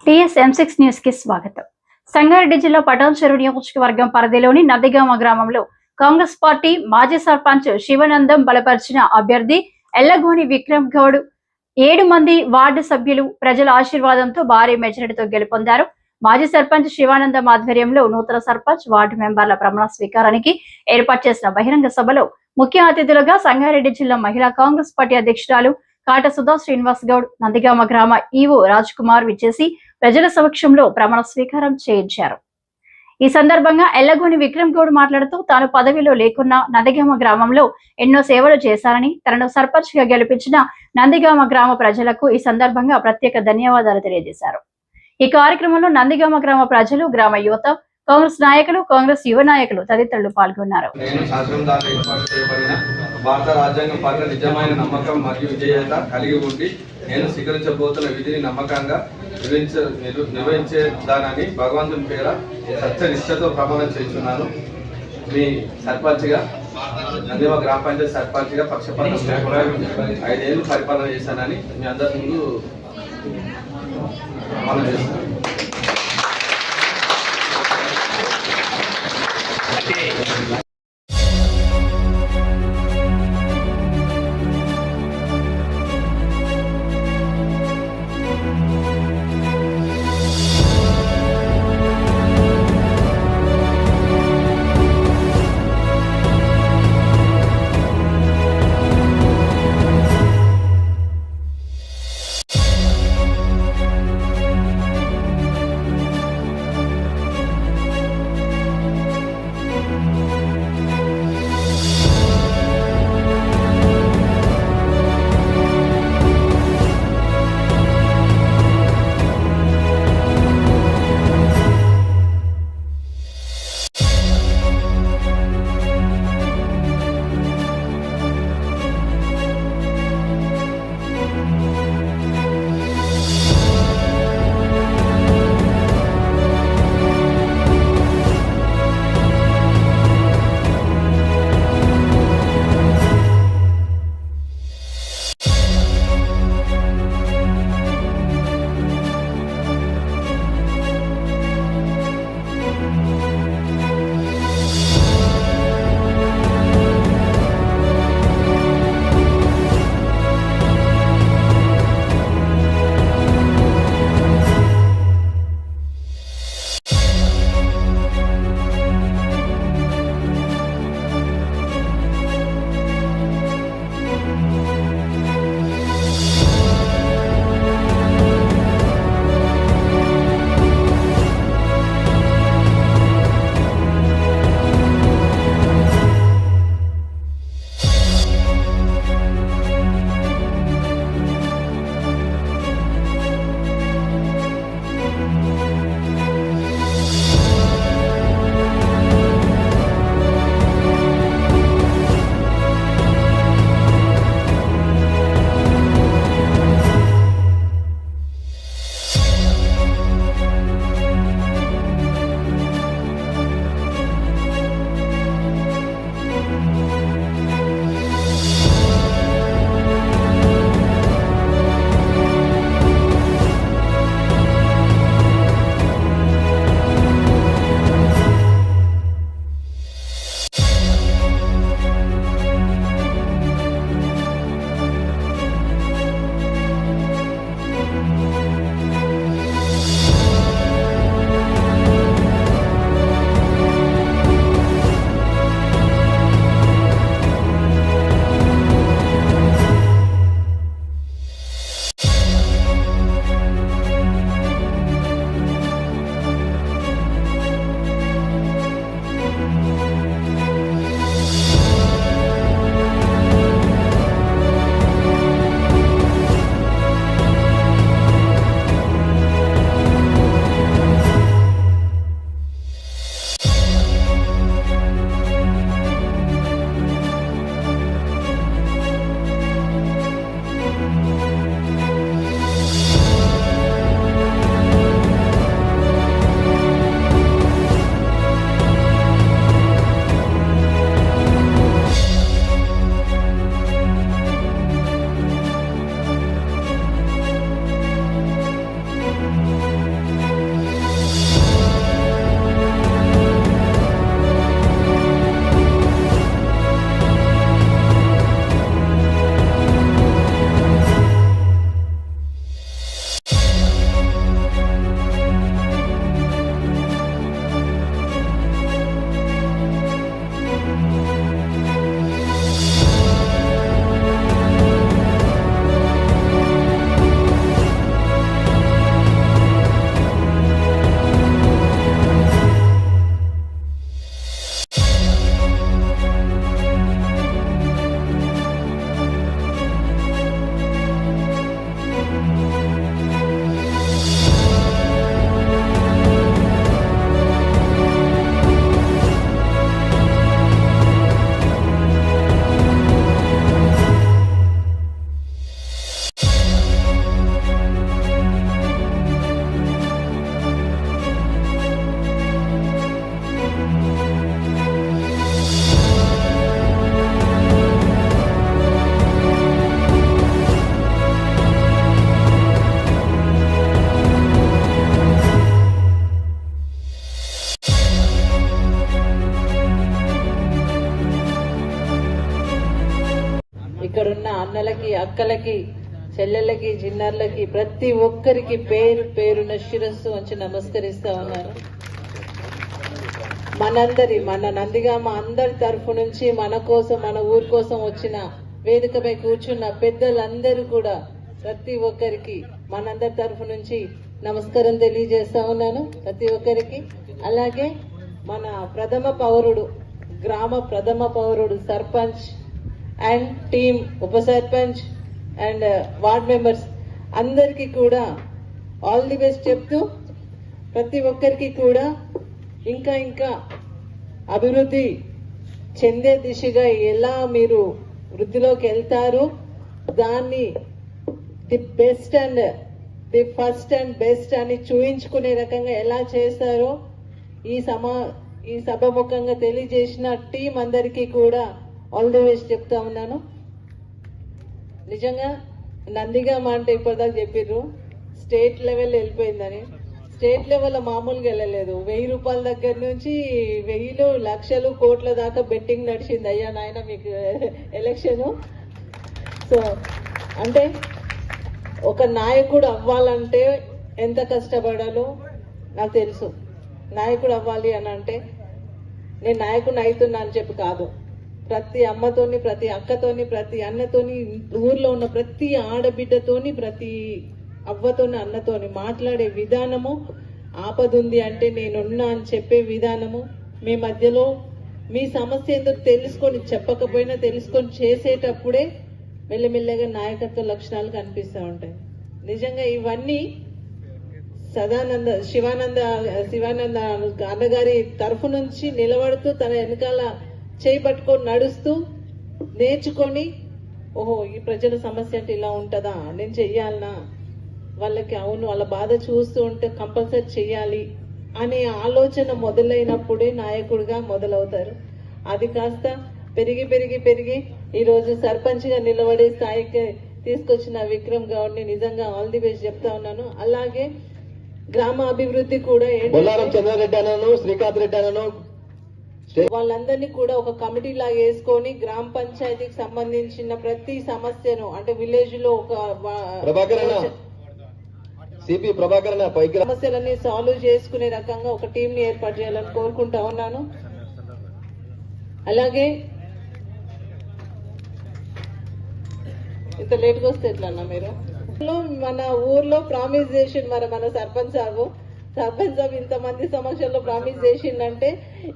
TSM6 news కి స్వాగతం. సంగారెడ్డి జిల్లా పటాన్చెరు నియోజకవర్గం పరిధిలోని నందిగామ గ్రామంలో కాంగ్రెస్ పార్టీ మాజీ సర్పంచ్ శివనందం బలపరిచిన అభ్యర్థి ఎల్లగోని విక్రమ్ గౌడ్ 7 మంది వార్డు సభ్యులు ప్రజల ఆశీర్వాదంతో భారీ మెజారిటీతో గెలుపొందారు. మాజీ సర్పంచ్ శివానందం ఆధ్వర్యంలో నూతన సర్పంచ్ వార్డు మెంబర్ల ప్రమాణ స్వీకారానికి ఏర్పాటు చేసిన బహిరంగ సభలో ముఖ్య అతిథులుగా సంగారెడ్డి జిల్లా మహిళా కాంగ్రెస్ పార్టీ అధ్యక్షురాలు కాట సుధా శ్రీనివాస్ గౌడ్, నందిగామ గ్రామ ఈవో రాజ్ కుమార్ విచ్చేసి ప్రజల సమక్షంలో ప్రమాణ స్వీకారం చేయించారు. ఈ సందర్భంగా ఎల్లగోని విక్రమ్ గౌడ్ మాట్లాడుతూ తాను పదవిలో లేకున్నా నందిగామ గ్రామంలో ఎన్నో సేవలు చేశారని, తనను సర్పంచ్ గా గెలిపించిన నందిగామ గ్రామ ప్రజలకు ఈ సందర్భంగా ప్రత్యేక ధన్యవాదాలు తెలియజేశారు. ఈ కార్యక్రమంలో నందిగామ గ్రామ ప్రజలు, గ్రామ యువత, కాంగ్రెస్ నాయకులు, కాంగ్రెస్ యువ నాయకులు తదితరులు పాల్గొన్నారు. భారత రాజ్యాంగం పట్ల నిజమైన నమ్మకం మరియు విజేత కలిగి ఉండి నేను స్వీకరించబోతున్న విధిని నమ్మకంగా నిర్వహించేదానని భగవంతుని పేర సత్యనిష్టతో ప్రమాణం చేస్తున్నాను. మీ సర్పంచ్గా, నందిగామ గ్రామ పంచాయతీ సర్పంచ్గా పక్షపాతం 5 ఏళ్ళు పరిపాలన చేశానని మీ అందరి ముందు ప్రమాణం చేస్తున్నాను. అమ్మలకి, అక్కలకి, చెల్లెళ్ళకి, జిన్నర్లకి, ప్రతి ఒక్కరికి పేరు పేరున శిరస్సు వంచి నమస్కరిస్తా ఉన్నాను. మన నందిగామ అందరి తరఫు నుంచి మన కోసం, మన ఊరి కోసం వచ్చిన వేదికపై కూర్చున్న పెద్దలందరూ కూడా ప్రతి ఒక్కరికి మనందరి తరఫు నుంచి నమస్కారం తెలియజేస్తా ఉన్నాను ప్రతి ఒక్కరికి. అలాగే మన ప్రథమ పౌరుడు, గ్రామ ప్రథమ పౌరుడు, సర్పంచ్ అండ్ టీమ్, ఉప సర్పంచ్ అండ్ వార్డ్ మెంబర్స్ అందరికీ కూడా ఆల్ ది బెస్ట్ చెప్తూ, ప్రతి ఒక్కరికి కూడా ఇంకా అభివృద్ధి చెందే దిశగా ఎలా మీరు వృద్ధిలోకి వెళ్తారు, దాన్ని the best and the first and best అని చూయించుకునే రకంగా ఎలా చేస్తారో ఈ సభముఖంగా తెలియజేసిన టీం అందరికీ కూడా ఆల్ ది బెస్ట్ చెప్తా ఉన్నాను. నిజంగా నందిగామ అంటే ఇప్పటిదాకా చెప్పిర్రు స్టేట్ లెవెల్ వెళ్ళిపోయిందని. స్టేట్ లెవెల్ మామూలుగా వెళ్ళలేదు. 1000 రూపాయల దగ్గర నుంచి 1000 లక్షలు కోట్ల దాకా బెట్టింగ్ నడిచింది అయ్యా నాయన మీకు ఎలక్షన్. సో అంటే ఒక నాయకుడు అవ్వాలంటే ఎంత కష్టపడాలో నాకు తెలుసు. నాయకుడు అవ్వాలి అని అంటే నేను నాయకుడిని అవుతున్నా అని చెప్పి కాదు. ప్రతి అమ్మతోని, ప్రతి అక్కతోని, ప్రతి అన్నతోని, ఊర్లో ఉన్న ప్రతి ఆడబిడ్డతోని, ప్రతి అవ్వతోని, అన్నతోని మాట్లాడే విధానము, ఆపదుంది అంటే నేనున్నా అని చెప్పే విధానము, మీ మధ్యలో మీ సమస్య ఏందో తెలుసుకొని, చెప్పకపోయినా తెలుసుకొని చేసేటప్పుడే మెల్లమెల్లగా నాయకత్వ లక్షణాలు కనిపిస్తూ ఉంటాయి. నిజంగా ఇవన్నీ శివానంద అన్నగారి తరఫు నుంచి నిలబడుతూ తన వెనకాల చేయి పట్టుకొని నడుస్తూ నేర్చుకొని, ఓహో ఈ ప్రజల సమస్య అంటే ఇలా ఉంటుందా, నేను చెయ్యాలనా, వాళ్ళకి అవును వాళ్ళ బాధ చూస్తూ ఉంటే కంపల్సరీ చెయ్యాలి అనే ఆలోచన మొదలైనప్పుడే నాయకుడిగా మొదలవుతారు. అది కాస్త పెరిగి ఈరోజు సర్పంచ్గా నిలబడే స్థాయికి తీసుకొచ్చిన విక్రమ్ గౌడ్ని నిజంగా ఆల్ ది బెస్ట్ చెప్తా ఉన్నాను. అలాగే గ్రామ అభివృద్ధి కూడా చంద్రారెడ్డి అన్నాను, శ్రీకాంత్ రెడ్డి అన్నాను, వాళ్ళందరినీ కూడా ఒక కమిటీ లాగా వేసుకొని గ్రామ పంచాయతీకి సంబంధించిన ప్రతి సమస్యను, అంటే విలేజ్ లో ఒక సమస్యలన్నీ సాల్వ్ చేసుకునే రకంగా ఒక టీం ని ఏర్పాటు చేయాలని కోరుకుంటా ఉన్నాను. అలాగే ఇంత లేట్గా వస్తే ఎట్లా అన్నా మీరు మన ఊర్లో ప్రామిస్ చేసిండు మన సర్పంచ్ సాబ్ ఇంతమంది సమక్షంలో ప్రామిస్ చేసిండంటే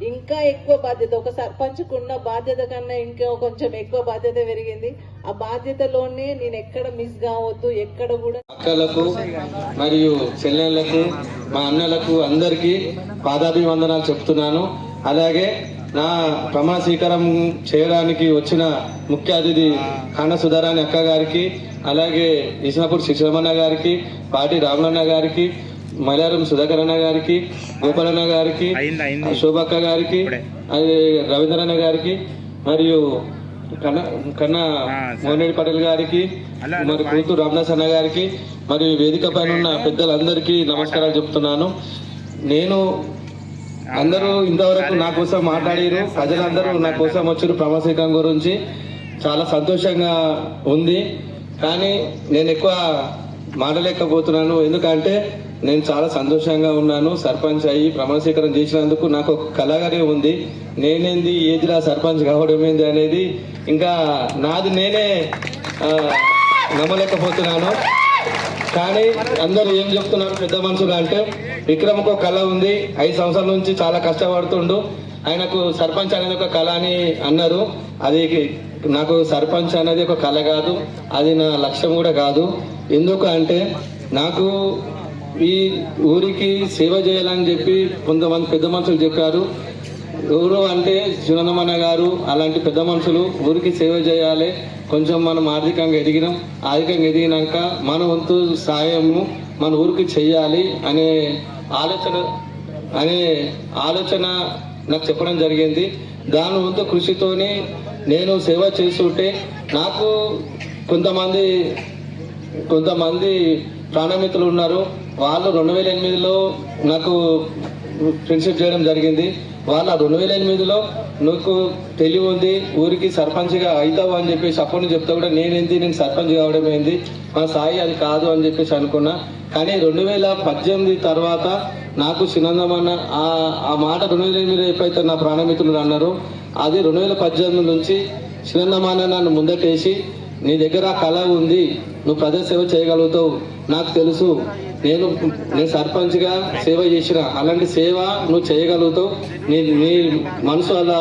ఇంకా ఎక్కువ బాధ్యత, ఒక సర్పంచ్కు ఉన్న బాధ్యత కన్నా ఇంకా కొంచెం ఎక్కువ బాధ్యత పెరిగింది. ఆ బాధ్యతలోనే నేను ఎక్కడ మిస్ కావద్దు, ఎక్కడ కూడా. అక్కలకు మరియు చెల్లెళ్లకు, మా అన్నలకు అందరికీ పాదాభివందనాలు చెప్తున్నాను. అలాగే నా ప్రమాణ స్వీకారం చేయడానికి వచ్చిన ముఖ్య అతిథి ఖాన సుధారాణి అక్క గారికి, అలాగే ఇస్నాపూర్ శిక్షరమన్న గారికి, పాటి రామలన్న గారికి, మలయాళం సుధాకర్ అన్న గారికి, గోపాలన్న గారికి, శోభక్క గారికి, రవీంద్రన్న గారికి, మరియు కన్నా మోహన్ పటేల్ గారికి, మరి కూతురు రామదాస్ అన్న గారికి, మరియు వేదిక పైన ఉన్న పెద్దలందరికీ నమస్కారాలు చెప్తున్నాను. అందరూ ఇంతవరకు నా కోసం మాట్లాడారు, ప్రజలందరూ నా కోసం వచ్చారు. ప్రమాణ స్వీకారం గురించి చాలా సంతోషంగా ఉంది, కానీ నేను ఎక్కువ మాట్లాడలేకపోతున్నాను. ఎందుకంటే నేను చాలా సంతోషంగా ఉన్నాను. సర్పంచ్ అయ్యి ప్రమాణ స్వీకారం చేసినందుకు నాకు ఒక కలగానే ఉంది. నేనేంది ఏదిలా సర్పంచ్ కావడం ఏంది అనేది ఇంకా నాది నేనే నమ్మలేకపోతున్నాను. కానీ అందరూ ఏం చెప్తున్నారు పెద్ద మనుషులు అంటే, విక్రమ్కు ఒక కళ ఉంది, 5 సంవత్సరాల నుంచి చాలా కష్టపడుతుండు, ఆయనకు సర్పంచ్ అనేది ఒక కళ అని అన్నారు. అది నాకు సర్పంచ్ అనేది ఒక కళ కాదు, అది నా లక్ష్యం కూడా కాదు. ఎందుకు అంటే నాకు ఈ ఊరికి సేవ చేయాలని చెప్పి కొంతమంది పెద్ద మనుషులు చెప్పారు. ఎవరు అంటే శివనమన్న గారు అలాంటి పెద్ద మనుషులు ఊరికి సేవ చేయాలి, కొంచెం మనం ఆర్థికంగా ఎదిగినాక మన వంతు సాయము మన ఊరికి చెయ్యాలి అనే ఆలోచన నాకు చెప్పడం జరిగింది. దాని వంతు కృషితోని నేను సేవ చేస్తుంటే నాకు కొంతమంది ప్రాణమిత్రులు ఉన్నారు. వాళ్ళు 2008లో నాకు ఫ్రెండ్షిప్ చేయడం జరిగింది. వాళ్ళ 2008లో నువ్వు తెలివి ఉంది, ఊరికి సర్పంచ్గా అవుతావు అని చెప్పేసి అప్పుడు చెప్తా కూడా నేను సర్పంచ్ కావడం ఏంది, మా సాయి అది కాదు అని చెప్పేసి అనుకున్నా. కానీ 2018 తర్వాత నాకు చిన్నందమన్న ఆ మాట 2008 ఎప్పుడైతే నా ప్రాణమిత్రులు అన్నారు, అది 2018 నుంచి చిన్నందమన్న నన్ను ముందటేసి నీ దగ్గర కళ ఉంది, నువ్వు ప్రజాసేవ చేయగలుగుతావు, నాకు తెలుసు, నేను సర్పంచ్గా సేవ చేసిన, అలాంటి సేవ నువ్వు చేయగలుగుతావు, నీ మనసు అలా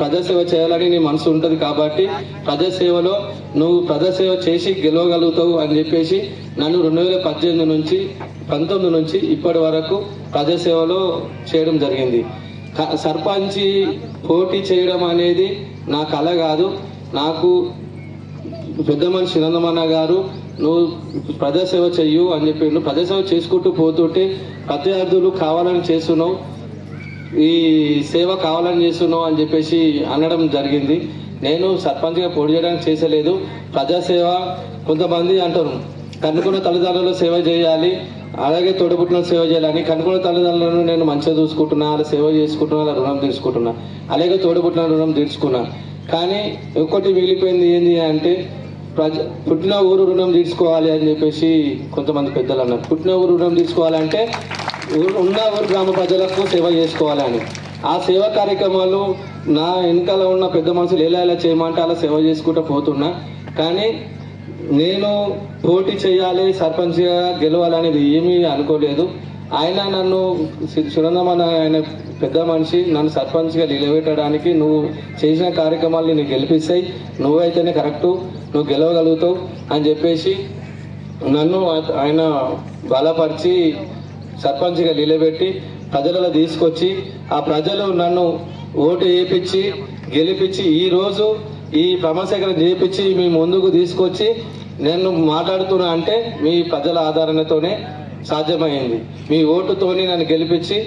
ప్రజాసేవ చేయాలని నీ మనసు ఉంటుంది కాబట్టి ప్రజాసేవలో నువ్వు ప్రజాసేవ చేసి గెలవగలుగుతావు అని చెప్పేసి నన్ను 2018 నుంచి 19 నుంచి ఇప్పటి వరకు ప్రజాసేవలో చేయడం జరిగింది. సర్పంచి పోటీ చేయడం అనేది నా కళ కాదు. నాకు పెద్ద మనిషి చిన్నందమన్న గారు నువ్వు ప్రజాసేవ చెయ్యు అని చెప్పిండు. ప్రజాసేవ చేసుకుంటూ పోతుంటే ప్రత్యర్థులు కావాలని చేస్తున్నావు, ఈ సేవ కావాలని చేస్తున్నావు అని చెప్పేసి అనడం జరిగింది. నేను సర్పంచ్గా పోటీ చేయడానికి చేసలేదు. ప్రజాసేవ కొంతమంది అంటారు కనుక్కున్న తల్లిదండ్రులు సేవ చేయాలి, అలాగే తోడబుట్టిన సేవ చేయాలని. కనుక్కున్న తల్లిదండ్రులను నేను మంచిగా చూసుకుంటున్నా, అలా సేవ చేసుకుంటున్నా, అలా రుణం తీర్చుకుంటున్నా, అలాగే తోడబుట్టిన రుణం తీర్చుకున్నా. కానీ ఇంకోటి మిగిలిపోయింది ఏంటి అంటే పుట్టిన ఊరు రుణం తీర్చుకోవాలి అని చెప్పేసి కొంతమంది పెద్దలు అన్నారు. పుట్టిన ఊరు రుణం తీర్చుకోవాలంటే ఉన్న ఊరు గ్రామ ప్రజలకు సేవ చేసుకోవాలని. ఆ సేవా కార్యక్రమాలు నా వెనకాల ఉన్న పెద్ద మనుషులు ఎలా చేయమంటే అలా సేవ చేసుకుంటూ పోతున్నా. కానీ నేను పోటీ చేయాలి, సర్పంచ్గా గెలవాలనేది ఏమీ అనుకోలేదు. ఆయన నన్ను చిన్నందమన్న ఆయన పెద్ద మనిషి నన్ను సర్పంచ్గా నిలబెట్టడానికి నువ్వు చేసిన కార్యక్రమాలు నేను గెలిపిస్తాయి, నువ్వైతేనే కరెక్టు, నువ్వు గెలవగలుగుతావు అని చెప్పేసి నన్ను ఆయన బలపరిచి సర్పంచ్గా నిలబెట్టి ప్రజలలో తీసుకొచ్చి ఆ ప్రజలు నన్ను ఓటు వేయించి గెలిపించి ఈరోజు ఈ ప్రమాణస్వీకారం చేయించి మీ ముందుకు తీసుకొచ్చి నేను మాట్లాడుతున్నా అంటే మీ ప్రజల ఆదరణతోనే సాధ్యమైంది. మీ ఓటుతోని నన్ను గెలిపించి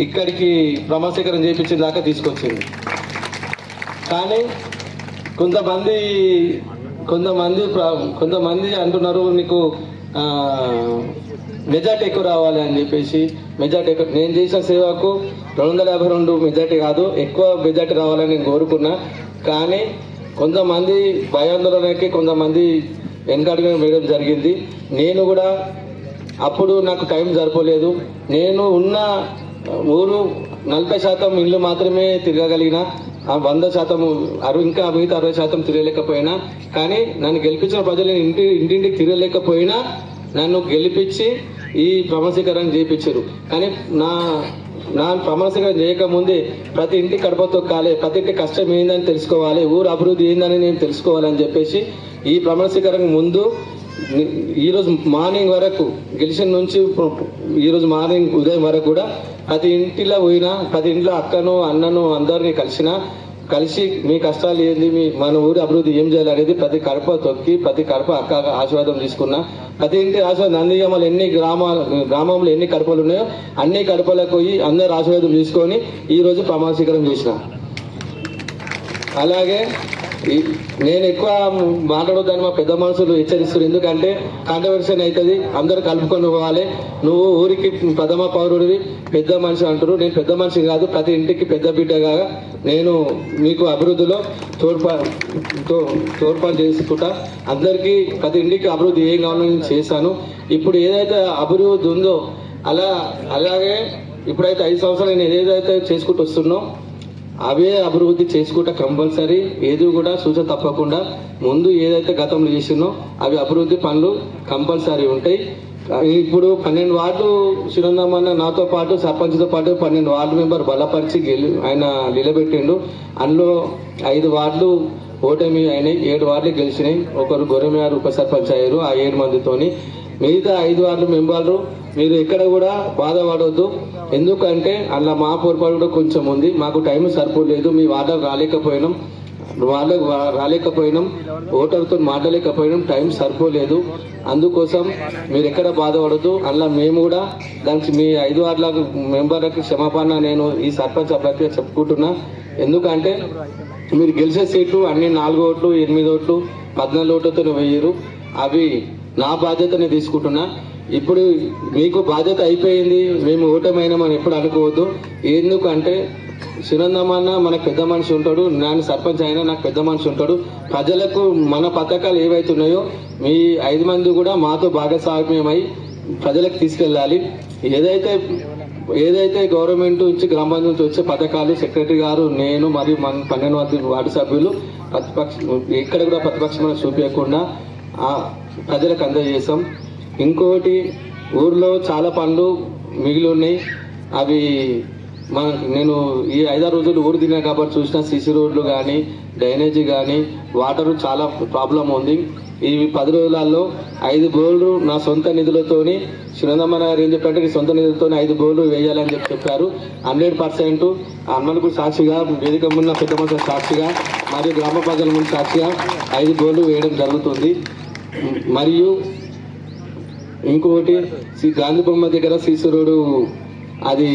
ఇక్కడికి ప్రమాణస్వీకారం చేయించిన దాకా తీసుకొచ్చింది. కానీ కొంతమంది అంటున్నారు నీకు మెజార్టీ ఎక్కువ రావాలి అని చెప్పేసి. మెజార్టీ ఎక్కువ నేను చేసిన సేవకు 252 మెజార్టీ కాదు, ఎక్కువ మెజార్టీ రావాలని నేను కోరుకున్నా. కానీ కొంతమంది భయాందోళనకి కొంతమంది వెనకాడుగా వేయడం జరిగింది. నేను కూడా అప్పుడు నాకు టైం సరిపోలేదు. నేను ఉన్న ఊరు 40% ఇల్లు మాత్రమే తిరగగలిగిన, 100% ఇంకా మిగతా 60% తిరగలేకపోయినా. కానీ నన్ను గెలిపించిన ప్రజలు ఇంటింటికి తిరగలేకపోయినా నన్ను గెలిపించి ఈ ప్రమాణస్వీకారం చేయించారు. కానీ నా ప్రమాణస్వీకారం చేయకముందే ప్రతి ఇంటి కడప తొక్కాలి, ప్రతి ఇంటి కష్టం ఏందని తెలుసుకోవాలి, ఊరు అభివృద్ధి ఏందని నేను తెలుసుకోవాలని చెప్పేసి ఈ ప్రమాణస్వీకారం ముందు ఈరోజు మార్నింగ్ వరకు గెలిచిన నుంచి ఈరోజు మార్నింగ్ ఉదయం వరకు కూడా ప్రతి ఇంటిలో పోయినా, ప్రతి ఇంట్లో అక్కను అన్నను అందరినీ కలిసి మీ కష్టాలు ఏంది, మన ఊరి అభివృద్ధి ఏం చేయాలనేది ప్రతి కడప తొక్కి ప్రతి కడప అక్క ఆశీర్వాదం తీసుకున్నా. ప్రతి ఇంటి ఆశీర్వాదం నందిగామలు గ్రామంలో ఎన్ని కడపలు ఉన్నాయో అన్ని కడపలకు పోయి అందరు ఆశీర్వాదం తీసుకొని ఈరోజు ప్రమాణ స్వీకారం చేసిన. అలాగే నేను ఎక్కువ మాట్లాడొద్దని మా పెద్ద మనుషులు హెచ్చరిస్తారు. ఎందుకంటే కాంట్రవర్షన్ అవుతుంది, అందరు కలుపుకొని పోవాలి, నువ్వు ఊరికి ప్రథమ పౌరుడివి, పెద్ద మనిషి అంటారు. నేను పెద్ద మనిషి కాదు, ప్రతి ఇంటికి పెద్ద బిడ్డగా నేను మీకు అభివృద్ధిలో తోడ్పాటు చేసుకుంటా. అందరికీ ప్రతి ఇంటికి అభివృద్ధి ఏం కావాలో నేను చేశాను. ఇప్పుడు ఏదైతే అభివృద్ధి ఉందో అలాగే ఇప్పుడైతే 5 సంవత్సరాలు నేను ఏదైతే చేసుకుంటూ వస్తున్నో అవే అభివృద్ధి చేసుకుంటా కంపల్సరీ. ఏది కూడా సూచన తప్పకుండా ముందు ఏదైతే గతంలో చేసినో అవి అభివృద్ధి పనులు కంపల్సరీ ఉంటాయి. ఇప్పుడు 12 వార్డులు చిన్నందమన్న నాతో పాటు సర్పంచ్తో పాటు 12 వార్డు మెంబర్ బలపరిచి ఆయన నిలబెట్టిండు. అందులో 5 వార్డులు ఓటమి అయినాయి, 7 వార్డులు గెలిచినాయి. ఒకరు గొర్రెమయారు ఉప సర్పంచ్ అయ్యారు ఆ 7 మందితోని. మిగతా 5 వార్డు మెంబర్లు మీరు ఎక్కడ కూడా బాధపడవద్దు. ఎందుకంటే అలా మా పొరపాటు కూడా కొంచెం ఉంది, మాకు టైం సరిపోలేదు, మీ వార్డుకు రాలేకపోయినాం, ఓటర్తో మాట్లాడలేకపోయినాం, టైం సరిపోలేదు. అందుకోసం మీరు ఎక్కడ బాధపడద్దు. అలా మేము కూడా దానికి మీ 5 వార్డుల మెంబర్లకు క్షమాపణ నేను ఈ సర్పంచ్ అభ్యర్థిగా చెప్పుకుంటున్నా. ఎందుకంటే మీరు గెలిచే సీట్లు అన్ని 4 ఓట్లు 8 ఓట్లు 14 ఓట్లతో వేయరు. అవి నా బాధ్యతనే తీసుకుంటున్నా. ఇప్పుడు మీకు బాధ్యత అయిపోయింది, మేము ఓటమైనామని ఎప్పుడు అనుకోవద్దు. ఎందుకంటే సునందమన్న మనకు పెద్ద మనిషి ఉంటాడు, నేను సర్పంచ్ అయినా నాకు పెద్ద మనిషి ఉంటాడు. ప్రజలకు మన పథకాలు ఏవైతే ఉన్నాయో మీ 5 మంది కూడా మాతో భాగస్వామ్యమై ప్రజలకు తీసుకెళ్ళాలి. ఏదైతే గవర్నమెంట్ నుంచి గ్రామ పంచాయతీ నుంచి వచ్చే పథకాలు సెక్రటరీ గారు, నేను మరియు మన 12 మంది వార్డు సభ్యులు ఎక్కడ కూడా ప్రతిపక్షం చూపించకుండా ప్రజలకు అందజేసాం. ఇంకోటి, ఊర్లో చాలా పనులు మిగిలి ఉన్నాయి. అవి నేను ఈ 5-6 రోజులు ఊరు తిన్నా కాబట్టి చూసిన సీసీ రోడ్లు కానీ డ్రైనేజీ కానీ వాటర్ చాలా ప్రాబ్లం ఉంది. ఈ 10 రోజులలో 5 బోర్లు నా సొంత నిధులతోని సునందమ్మ గారు ఏం చెప్పారంటే నీ సొంత నిధులతో 5 బోర్లు వేయాలని చెప్పారు. 100% అన్నలకు సాక్షిగా, వేదిక ఉన్న పెద్ద మనుషుల సాక్షిగా మరియు గ్రామ ప్రజల ముందు సాక్షిగా 5 బోర్లు వేయడం జరుగుతుంది. మరియు ఇంకొకటి గాంధీ బొమ్మ దగ్గర సీసీ రోడ్డు అది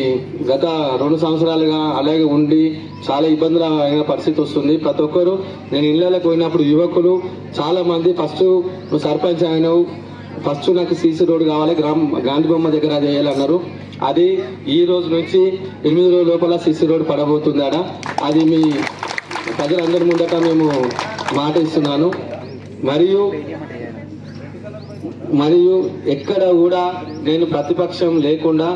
గత 2 సంవత్సరాలుగా అలాగే ఉండి చాలా ఇబ్బందులు అయిన పరిస్థితి వస్తుంది. ప్రతి ఒక్కరు నేను ఇళ్ళకి పోయినప్పుడు యువకులు చాలా మంది ఫస్ట్ నువ్వు సర్పంచ్ అయినావు, ఫస్ట్ నాకు సీసీ రోడ్డు కావాలి, గాంధీ బొమ్మ దగ్గర అది వేయాలన్నారు. అది ఈ రోజు నుంచి 8 రోజుల లోపల సీసీ రోడ్డు పడబోతుందాడ. అది మీ ప్రజలందరి ముందట మేము మాట ఇస్తున్నాను. మరియు ఎక్కడ కూడా నేను ప్రతిపక్షం లేకుండా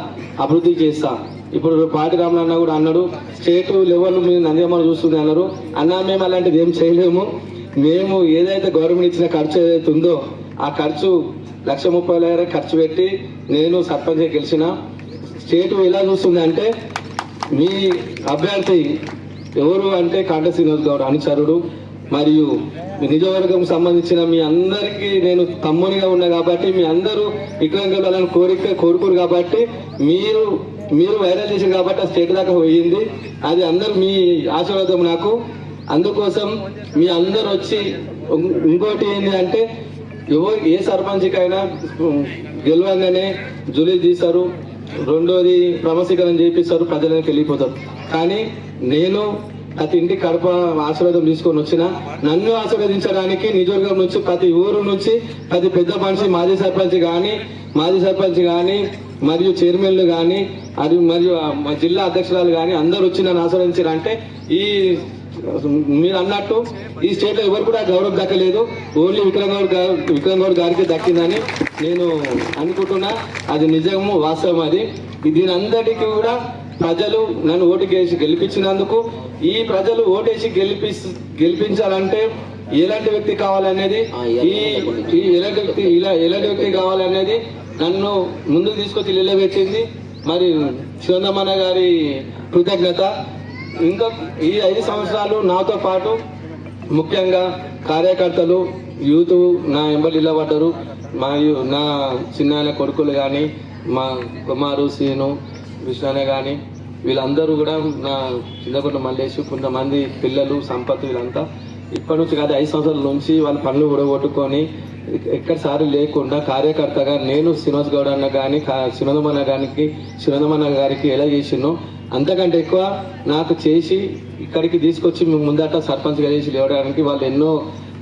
అభివృద్ధి చేస్తా. ఇప్పుడు పాటి రామలన్న కూడా అన్నాడు, స్టేట్ లెవెల్ మీద నంద్యామ చూస్తుంది అన్నారు. అన్నా మేము అలాంటిది ఏం చేయలేము. మేము ఏదైతే గవర్నమెంట్ ఇచ్చిన ఖర్చు ఏదైతే ఉందో ఆ ఖర్చు 1,30,000 ఖర్చు పెట్టి నేను సర్పంచ్ గెలిచిన. స్టేట్ ఎలా చూస్తుంది అంటే మీ అభ్యర్థి ఎవరు అంటే కాంట శ్రీనివాస్ గౌడ్ అనుచరుడు. మరియు నిజవర్గం సంబంధించిన మీ అందరికీ నేను తమ్మునిగా ఉన్నా కాబట్టి మీ అందరూ వికలాంగులను కోరుకోరు కాబట్టి మీరు వైరల్ చేశారు కాబట్టి ఆ స్టేట్ దాకా పోయింది. అది అందరూ మీ ఆశీర్వాదం నాకు. అందుకోసం మీ అందరు వచ్చి ఇంకోటి ఏంటి అంటే ఏ సర్పంచ్కైనా గెలవంగానే జూలీ తీస్తారు, రెండోది ప్రమసీకరణ చేపిస్తారు, ప్రజలకు వెళ్ళిపోతారు. కానీ నేను ప్రతి ఇంటికి కడప ఆశీర్వాదం తీసుకొని వచ్చిన. నన్ను ఆశీర్వదించడానికి నిజవర్గం నుంచి ప్రతి ఊరు నుంచి ప్రతి పెద్ద మనిషి మాజీ సర్పంచ్ కానీ మరియు చైర్మన్లు కానీ మరియు జిల్లా అధ్యక్షురాలు కానీ అందరూ వచ్చి నన్ను ఆశీర్వదించారంటే మీరు అన్నట్టు ఈ స్టేట్ లో ఎవరు కూడా గౌరవం దక్కలేదు, ఓన్లీ విక్రమ్ గారికి దక్కిందని నేను అనుకుంటున్నా. అది నిజము, వాస్తవం. అది దీని అందరికీ కూడా ప్రజలు నన్ను ఓటుకేసి గెలిపించినందుకు, ఈ ప్రజలు ఓటేసి గెలిపించాలంటే ఎలాంటి వ్యక్తి కావాలనేది ఎలాంటి వ్యక్తి కావాలనేది నన్ను ముందుకు తీసుకొచ్చి నిలబెట్టింది. మరి సునందమన్న గారి కృతజ్ఞత. ఇంకా ఈ 5 సంవత్సరాలు నాతో పాటు ముఖ్యంగా కార్యకర్తలు యూత్ నా ఎంబడి నిలబడ్డారు. మరియు నా చిన్న కొడుకులు కానీ మా కుమారు సీను విష్ణానే కానీ వీళ్ళందరూ కూడా నా చిన్నకొండ మల్లేష్, కొంతమంది పిల్లలు సంపత్, వీళ్ళంతా ఇప్పటి నుంచి కాదు 5 సంవత్సరాల నుంచి వాళ్ళ పనులు కూడగొట్టుకొని ఎక్కడిసారి లేకుండా కార్యకర్తగా నేను శ్రీనివాస్ గౌడ్ అన్న కానీ సునందమన్న గారికి ఎలా చేసినో అంతకంటే ఎక్కువ నాకు చేసి ఇక్కడికి తీసుకొచ్చి ముందట సర్పంచ్గా చేసి లేవడానికి వాళ్ళు ఎన్నో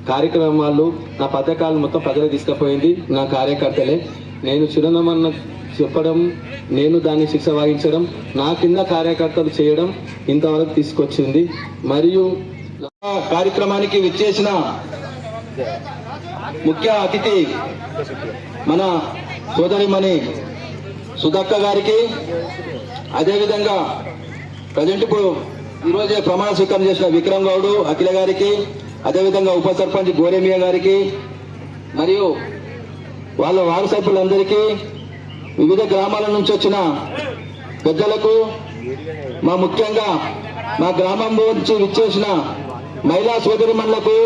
కార్యక్రమాలు, నా పథకాలు మొత్తం ప్రజలకు తీసుకుపోయింది నా కార్యకర్తలే. నేను సునందమన్న చెప్పడం, నేను దాన్ని శిక్ష వహించడం, నా కింద కార్యకర్తలు చేయడం ఇంతవరకు తీసుకొచ్చింది. మరియు కార్యక్రమానికి విచ్చేసిన ముఖ్య అతిథి మన సోదరిమణి సుధక్క గారికి, అదేవిధంగా ప్రజెంట్ ఇప్పుడు ఈరోజే ప్రమాణ స్వీకారం చేసిన విక్రమ్ గౌడ్ అఖిల గారికి, అదేవిధంగా ఉప సర్పంచ్ గోరేమియా గారికి మరియు వాళ్ళ వారు సభ్యులందరికీ, వివిధ గ్రామాల నుంచి వచ్చిన పెద్దలకు, ముఖ్యంగా మా గ్రామంలో నుంచి విచ్చేసిన మహిళా సోదరిమణులకు,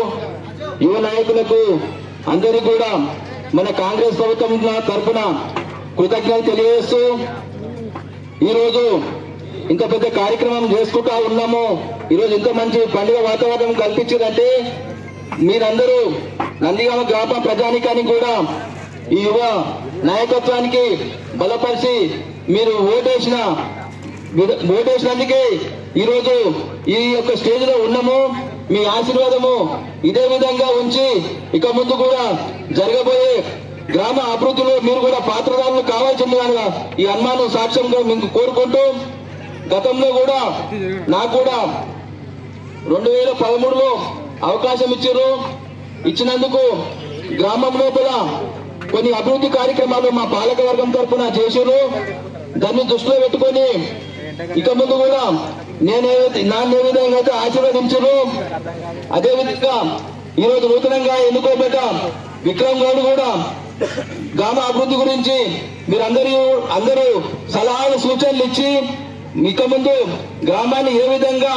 యువ నాయకులకు అందరికీ కూడా మన కాంగ్రెస్ ప్రభుత్వం తరఫున కృతజ్ఞతలు తెలియజేస్తూ, ఈరోజు ఇంత పెద్ద కార్యక్రమం చేసుకుంటా ఉన్నాము. ఈరోజు ఇంత మంచి పండుగ వాతావరణం కల్పించారంటే మీరందరూ నందిగామ గ్రామ ప్రజానికానికి కూడా ఈ యువ నాయకత్వానికి బలపరిచి మీరు ఓటేసినందుకే ఈరోజు ఈ యొక్క స్టేజ్ లో ఉన్నాము. మీ ఆశీర్వాదము ఇదే విధంగా ఉంచి ఇక ముందు కూడా జరగబోయే గ్రామ అభివృద్ధిలో మీరు కూడా పాత్రదారులు కావాల్సిందిగా ఈ అమ్మాను సాక్ష్యంగా మీకు కోరుకుంటూ, గతంలో కూడా నాకు కూడా 2013లో అవకాశం ఇచ్చినందుకు గ్రామం లోపల కొన్ని అభివృద్ధి కార్యక్రమాలు మా పాలక వర్గం తరఫున చేశారు. దాన్ని దృష్టిలో పెట్టుకొని ఇక ముందు కూడా నన్ను ఏ విధంగా అయితే ఆశీర్వదించారు అదే విధంగా ఈరోజు నూతనంగా ఎన్నుకోబడ్డ విక్రమ్ గౌడ్ కూడా గ్రామ అభివృద్ధి గురించి అందరూ సలహాలు సూచనలు ఇచ్చి ఇక ముందు గ్రామాన్ని ఏ విధంగా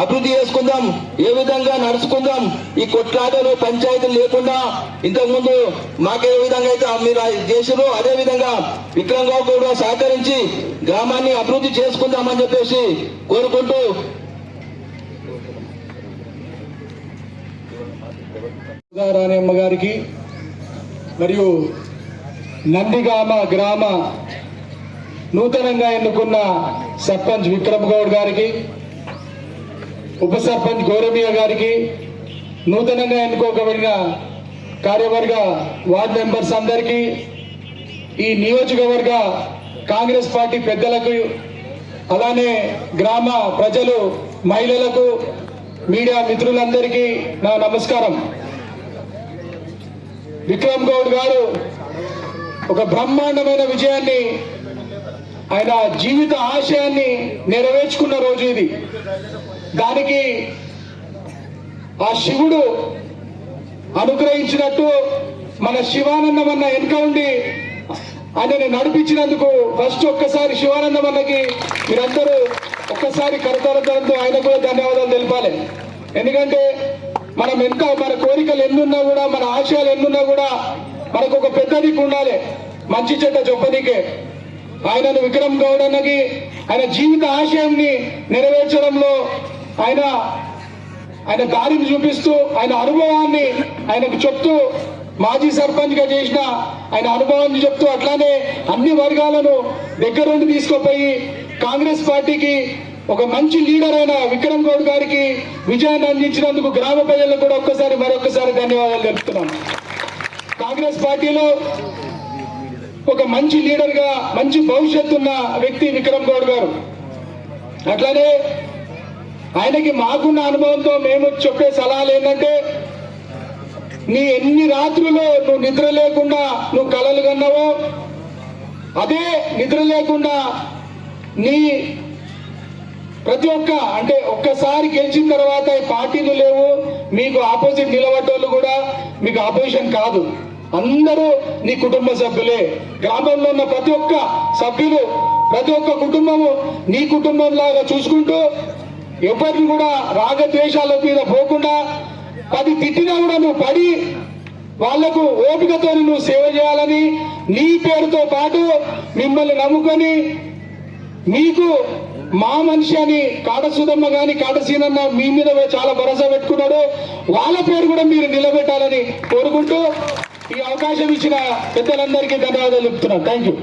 అభివృద్ధి చేసుకుందాం, ఏ విధంగా నడుచుకుందాం, ఈ కొట్లాటలు పంచాయతీలు లేకుండా ఇంతకుముందు మాకే విధంగా అయితే మీరు చేసారో అదే విధంగా విక్రమ్ గౌడ్ కూడా సహకరించి గ్రామాన్ని అభివృద్ధి చేసుకుందామని చెప్పేసి కోరుకుంటూ రాణమ్మ గారికి మరియు నందిగామ గ్రామ నూతనంగా ఎన్నుకున్న సర్పంచ్ విక్రమ్ గౌడ్ గారికి, ఉప సర్పంచ్ గౌరమియ గారికి, నూతనంగా ఎన్నుకోబడిన కార్యవర్గ వార్డు మెంబర్స్ అందరికీ, ఈ నియోజకవర్గ కాంగ్రెస్ పార్టీ పెద్దలకు, అలానే గ్రామ ప్రజలు, మహిళలకు, మీడియా మిత్రులందరికీ నా నమస్కారం. విక్రమ్ గౌడ్ గారు ఒక బ్రహ్మాండమైన విజయాన్ని, ఆయన జీవిత ఆశయాన్ని నెరవేర్చుకున్న రోజు ఇది. దానికి ఆ శివుడు అనుగ్రహించినట్టు మన శివానందమన్న వెనుక ఉండి ఆయనని నడిపించినందుకు ఫస్ట్ ఒక్కసారి శివానందమన్నకి మీరందరూ ఒక్కసారి కరతాళతో ఆయన కూడా ధన్యవాదాలు తెలపాలి. ఎందుకంటే మనం ఎంత మన కోరికలు ఎన్నున్నా కూడా, మన ఆశయాలు ఎన్నున్నా కూడా మనకు ఒక పెద్ద దిక్కు ఉండాలి మంచి చెడ్డ చెప్పనీకే. ఆయనను విక్రమ్ గౌడ్ అన్నకి ఆయన జీవిత ఆశయాన్ని నెరవేర్చడంలో ఆయన దారిని చూపిస్తూ, ఆయన అనుభవాన్ని ఆయనకు చెప్తూ, మాజీ సర్పంచ్ గా చేసిన ఆయన అనుభవాన్ని చెప్తూ, అట్లానే అన్ని వర్గాలను దగ్గరుండి తీసుకుపోయి కాంగ్రెస్ పార్టీకి ఒక మంచి లీడర్ అయిన విక్రమ్ గౌడ్ గారికి విజయాన్ని అందించినందుకు గ్రామ ప్రజలకు కూడా మరొకసారి ధన్యవాదాలు తెలుపుతున్నాను. కాంగ్రెస్ పార్టీలో ఒక మంచి లీడర్ గా మంచి భవిష్యత్తు ఉన్న వ్యక్తి విక్రమ్ గౌడ్ గారు. అట్లానే ఆయనకి మాకున్న అనుభవంతో మేము చెప్పే సలహాలు ఏంటంటే, నీ ఎన్ని రాత్రులు నువ్వు నిద్ర లేకుండా నువ్వు కలలు కన్నావో, అదే నిద్ర లేకుండా నీ ప్రతి ఒక్కసారి గెలిచిన తర్వాత ఈ పార్టీలు లేవు, మీకు ఆపోజిట్ నిలబడ్డోళ్ళు కూడా మీకు ఆపోజిషన్ కాదు, అందరూ నీ కుటుంబ సభ్యులే. గ్రామంలో ఉన్న ప్రతి ఒక్క సభ్యులు, ప్రతి ఒక్క కుటుంబము నీ కుటుంబం లాగా చూసుకుంటూ, ఎవరిని కూడా రాగద్వేషాల మీద పోకుండా, 10 తిట్టినా కూడా నువ్వు పడి వాళ్లకు ఓపికతో నువ్వు సేవ చేయాలని, నీ పేరుతో పాటు మిమ్మల్ని నమ్ముకొని మీకు మా మనిషి అని కాటసుదమ్మ గాని కాటసీనన్న మీ మీద చాలా భరోసా పెట్టుకున్నాడు, వాళ్ళ పేరు కూడా మీరు నిలబెట్టాలని కోరుకుంటూ ఈ అవకాశం ఇచ్చిన పెద్దలందరికీ ధన్యవాదాలు చెప్తున్నాను. Thank you.